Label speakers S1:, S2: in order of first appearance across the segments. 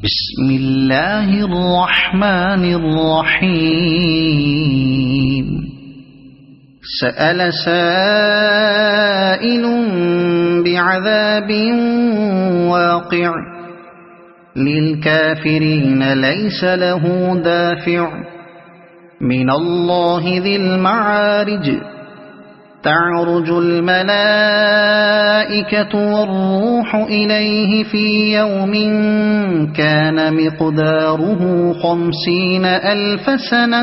S1: بسم اللہ الرحمن الرحیم سأل سائل بعذاب واقع للكافرين ليس له دافع من الله ذي المعارج تعرج الملائكة والروح إليه في يوم كان مقداره 50,000 سنة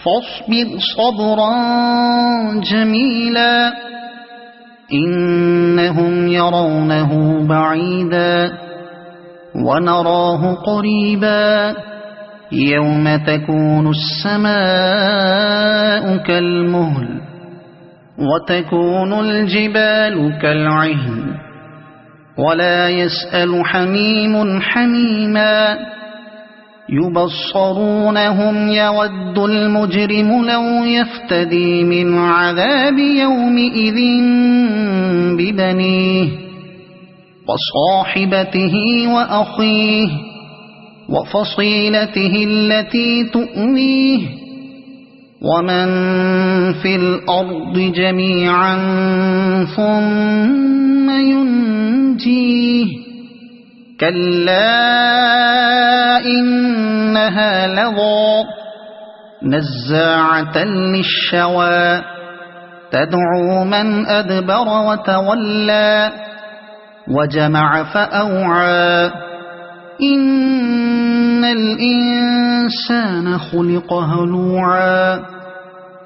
S1: فاصبر صبرا جميلا إنهم يرونه بعيدا ونراه قريبا يوم تكون السماء كالمهل وتكون الجبال كالعهن ولا يسأل حميم حميما يبصرونهم يود المجرم لو يفتدي من عذاب يومئذ ببنيه وصاحبته وأخيه وفصيلته التي تؤويه ومن في الأرض جميعا ثم ينجيه كلا إنها لظى نزاعة للشوى تدعو من أدبر وتولى وجمع فأوعى إن الإنسان خلق هلوعا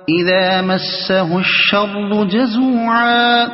S1: إذا مسه الشر جزوعا